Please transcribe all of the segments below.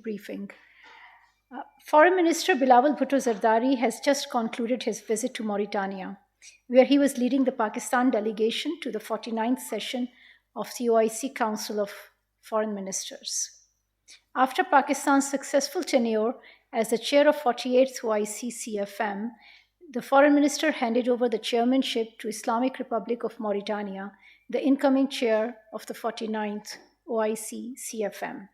briefing. Foreign Minister Bilawal Bhutto Zardari has just concluded his visit to Mauritania, where he was leading the Pakistan delegation to the 49th session of the OIC Council of Foreign Ministers. After Pakistan's successful tenure as the chair of 48th OIC CFM, the foreign minister handed over the chairmanship to Islamic Republic of Mauritania, the incoming chair of the 49th OIC CFM.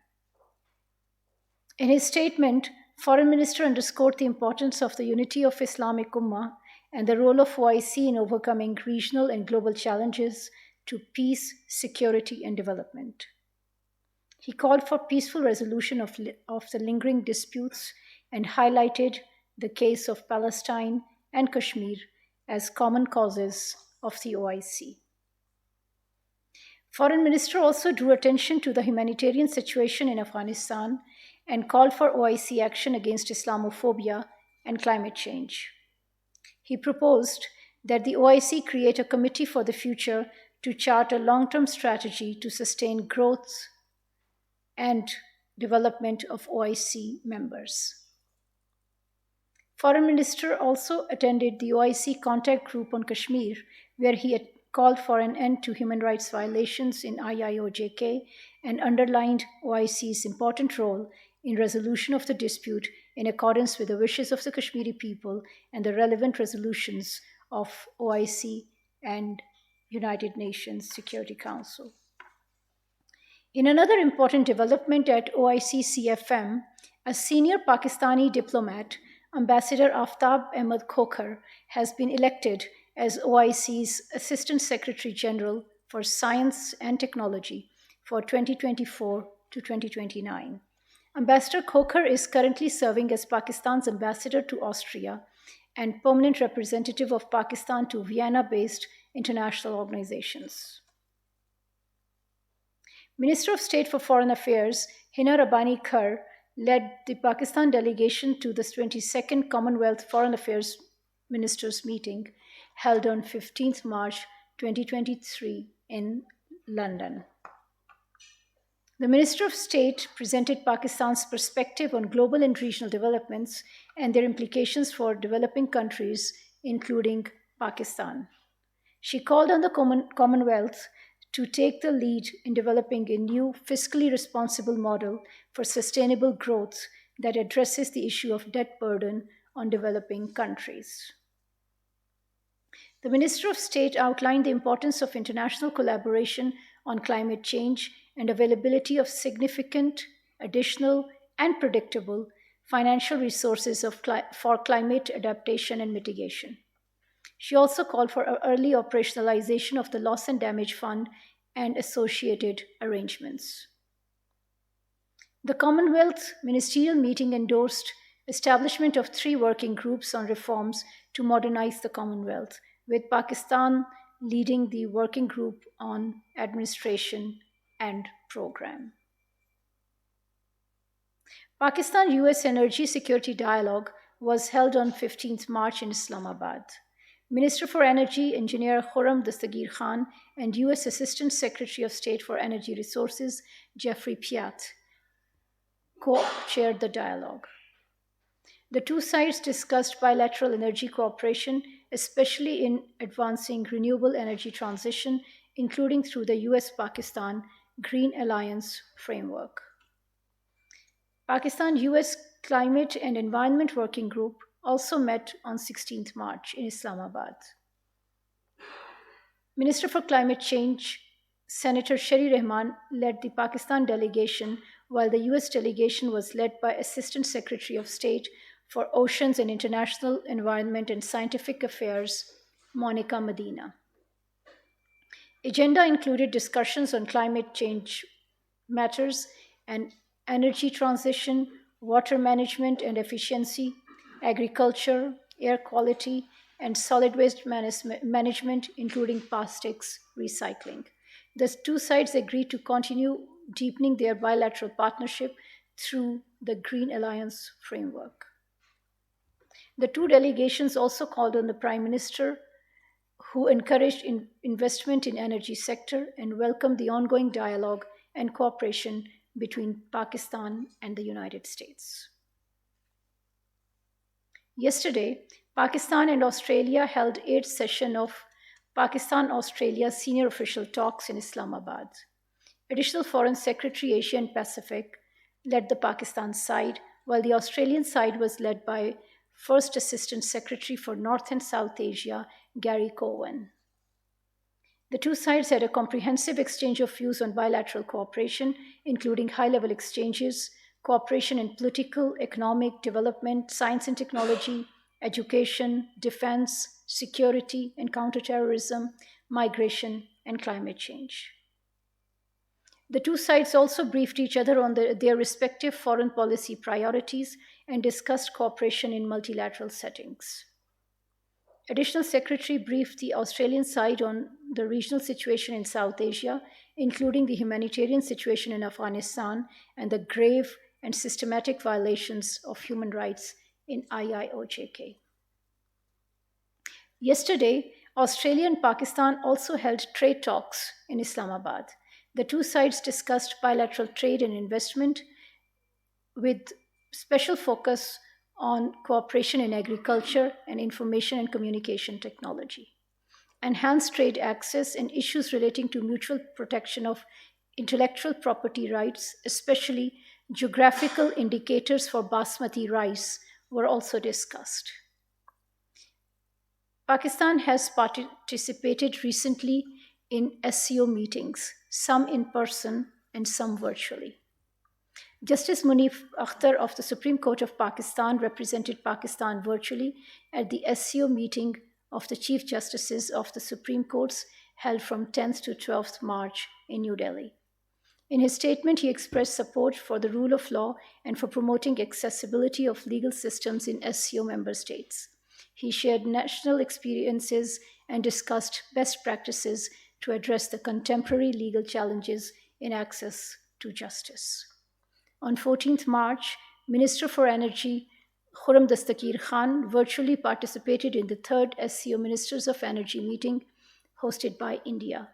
In his statement, Foreign Minister underscored the importance of the unity of Islamic Ummah and the role of OIC in overcoming regional and global challenges to peace, security, and development. He called for peaceful resolution of the lingering disputes and highlighted the case of Palestine and Kashmir as common causes of the OIC. Foreign Minister also drew attention to the humanitarian situation in Afghanistan and called for OIC action against Islamophobia and climate change. He proposed that the OIC create a committee for the future to chart a long-term strategy to sustain growth and development of OIC members. Foreign Minister also attended the OIC contact group on Kashmir, where he had called for an end to human rights violations in IIOJK and underlined OIC's important role in resolution of the dispute in accordance with the wishes of the Kashmiri people and the relevant resolutions of OIC and United Nations Security Council. In another important development at OIC CFM, a senior Pakistani diplomat, Ambassador Aftab Ahmed Khokhar, has been elected as OIC's Assistant Secretary General for Science and Technology for 2024 to 2029. Ambassador Khokhar is currently serving as Pakistan's ambassador to Austria and permanent representative of Pakistan to Vienna-based international organizations. Minister of State for Foreign Affairs Hina Rabbani Kar led the Pakistan delegation to the 22nd Commonwealth Foreign Affairs Ministers meeting held on 15th March 2023 in London. The Minister of State presented Pakistan's perspective on global and regional developments and their implications for developing countries, including Pakistan. She called on the Commonwealth to take the lead in developing a new fiscally responsible model for sustainable growth that addresses the issue of debt burden on developing countries. The Minister of State outlined the importance of international collaboration on climate change and availability of significant, additional, and predictable financial resources for climate adaptation and mitigation. She also called for early operationalization of the Loss and Damage Fund and associated arrangements. The Commonwealth Ministerial Meeting endorsed establishment of 3 working groups on reforms to modernize the Commonwealth, with Pakistan leading the working group on administration and program. Pakistan-US Energy Security Dialogue was held on 15th March in Islamabad. Minister for Energy, Engineer Khurram Dastagir Khan, and U.S. Assistant Secretary of State for Energy Resources, Jeffrey Piat, co-chaired the dialogue. The two sides discussed bilateral energy cooperation, especially in advancing renewable energy transition, including through the U.S.-Pakistan Green Alliance framework. Pakistan-US Climate and Environment Working Group also met on 16th March in Islamabad. Minister for Climate Change, Senator Sherry Rehman, led the Pakistan delegation, while the US delegation was led by Assistant Secretary of State for Oceans and International Environment and Scientific Affairs, Monica Medina. Agenda included discussions on climate change matters and energy transition, water management and efficiency, agriculture, air quality, and solid waste management, including plastics recycling. The two sides agreed to continue deepening their bilateral partnership through the Green Alliance framework. The two delegations also called on the Prime Minister, who encouraged investment in energy sector and welcomed the ongoing dialogue and cooperation between Pakistan and the United States. Yesterday, Pakistan and Australia held eighth session of Pakistan-Australia senior official talks in Islamabad. Additional Foreign Secretary Asia and Pacific led the Pakistan side, while the Australian side was led by First Assistant Secretary for North and South Asia, Gary Cowan. The two sides had a comprehensive exchange of views on bilateral cooperation, including high level exchanges, cooperation in political, economic, development, science and technology, education, defense, security and counterterrorism, migration, and climate change. The two sides also briefed each other on their respective foreign policy priorities and discussed cooperation in multilateral settings. Additional Secretary briefed the Australian side on the regional situation in South Asia, including the humanitarian situation in Afghanistan and the grave and systematic violations of human rights in IIOJK. Yesterday, Australia and Pakistan also held trade talks in Islamabad. The two sides discussed bilateral trade and investment with special focus on cooperation in agriculture and information and communication technology, enhanced trade access, and issues relating to mutual protection of intellectual property rights, especially geographical indicators for basmati rice, were also discussed. Pakistan has participated recently in SCO meetings, some in person and some virtually. Justice Munif Akhtar of the Supreme Court of Pakistan represented Pakistan virtually at the SCO meeting of the Chief Justices of the Supreme Courts held from 10th to 12th March in New Delhi. In his statement, he expressed support for the rule of law and for promoting accessibility of legal systems in SCO member states. He shared national experiences and discussed best practices to address the contemporary legal challenges in access to justice. On 14th March, Minister for Energy Khurram Dastakir Khan virtually participated in the third SCO Ministers of Energy meeting hosted by India.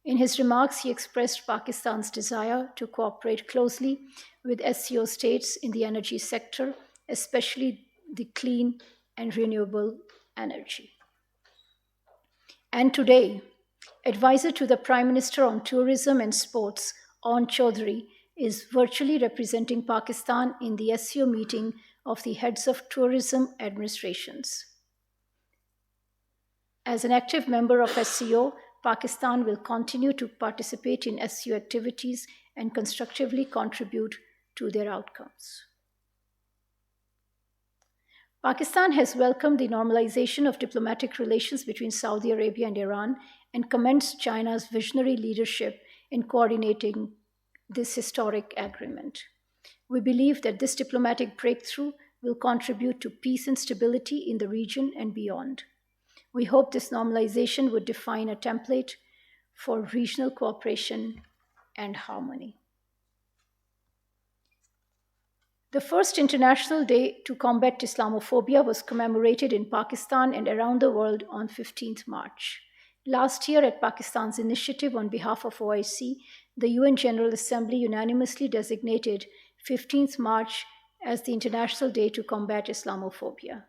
In his remarks, he expressed Pakistan's desire to cooperate closely with SCO states in the energy sector, especially the clean and renewable energy. And today, advisor to the Prime Minister on Tourism and Sports, Aun Chaudhary, is virtually representing Pakistan in the SCO meeting of the heads of tourism administrations. As an active member of SCO, Pakistan will continue to participate in SCO activities and constructively contribute to their outcomes. Pakistan has welcomed the normalization of diplomatic relations between Saudi Arabia and Iran and commends China's visionary leadership in coordinating this historic agreement. We believe that this diplomatic breakthrough will contribute to peace and stability in the region and beyond. We hope this normalization would define a template for regional cooperation and harmony. The first International Day to Combat Islamophobia was commemorated in Pakistan and around the world on 15th March. Last year, at Pakistan's initiative on behalf of OIC, the UN General Assembly unanimously designated 15th March as the International Day to Combat Islamophobia.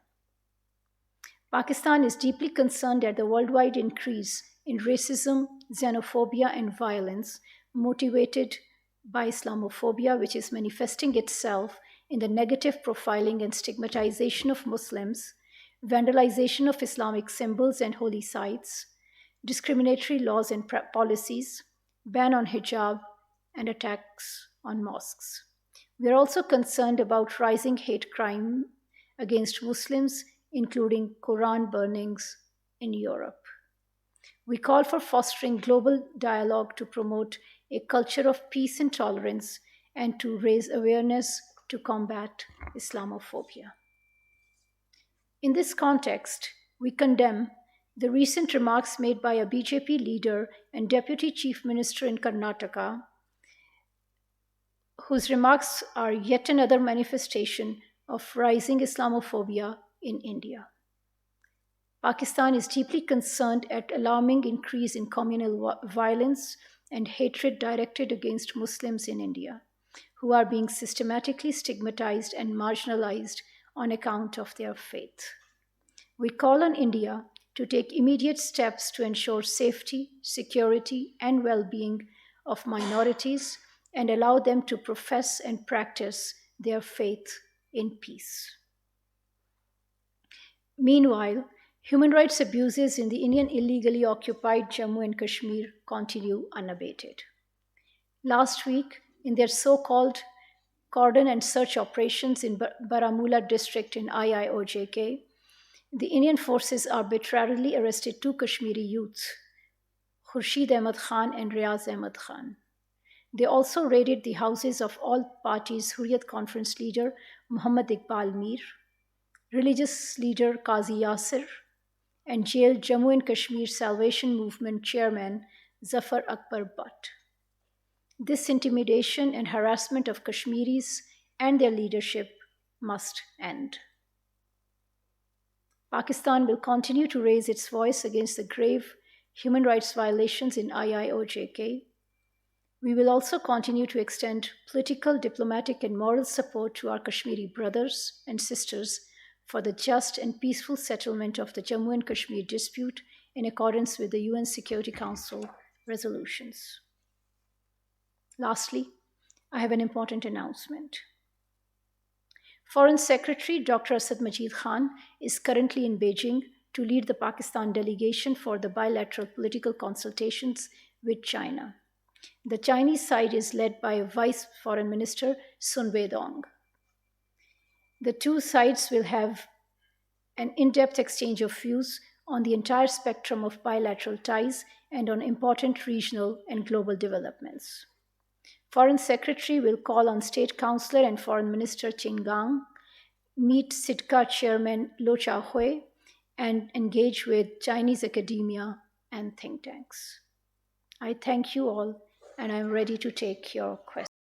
Pakistan is deeply concerned at the worldwide increase in racism, xenophobia, and violence motivated by Islamophobia, which is manifesting itself in the negative profiling and stigmatization of Muslims, vandalization of Islamic symbols and holy sites, discriminatory laws and policies, ban on hijab, and attacks on mosques. We are also concerned about rising hate crime against Muslims, including Quran burnings in Europe. We call for fostering global dialogue to promote a culture of peace and tolerance and to raise awareness to combat Islamophobia. In this context, we condemn the recent remarks made by a BJP leader and Deputy Chief Minister in Karnataka, whose remarks are yet another manifestation of rising Islamophobia in India. Pakistan is deeply concerned at alarming increase in communal violence and hatred directed against Muslims in India. who are being systematically stigmatized and marginalized on account of their faith. We call on India to take immediate steps to ensure safety, security, and well being of minorities and allow them to profess and practice their faith in peace. Meanwhile, human rights abuses in the Indian illegally occupied Jammu and Kashmir continue unabated. Last week, in their so called cordon and search operations in Baramulla district in IIOJK, the Indian forces arbitrarily arrested two Kashmiri youths, Khurshid Ahmad Khan and Riaz Ahmad Khan. They also raided the houses of all parties Hurriyat Conference leader Muhammad Iqbal Mir, religious leader Qazi Yasir, and jailed Jammu and Kashmir Salvation Movement chairman Zafar Akbar Butt. This intimidation and harassment of Kashmiris and their leadership must end. Pakistan will continue to raise its voice against the grave human rights violations in IIOJK. We will also continue to extend political, diplomatic, and moral support to our Kashmiri brothers and sisters for the just and peaceful settlement of the Jammu and Kashmir dispute in accordance with the UN Security Council resolutions. Lastly, I have an important announcement. Foreign Secretary Dr. Asad Majid Khan is currently in Beijing to lead the Pakistan delegation for the bilateral political consultations with China. The Chinese side is led by Vice Foreign Minister Sun Weidong. The two sides will have an in-depth exchange of views on the entire spectrum of bilateral ties and on important regional and global developments. Foreign Secretary will call on State Councillor and Foreign Minister Qin Gang, meet SIDCA Chairman Lo Chahui, and engage with Chinese academia and think tanks. I thank you all, and I'm ready to take your questions.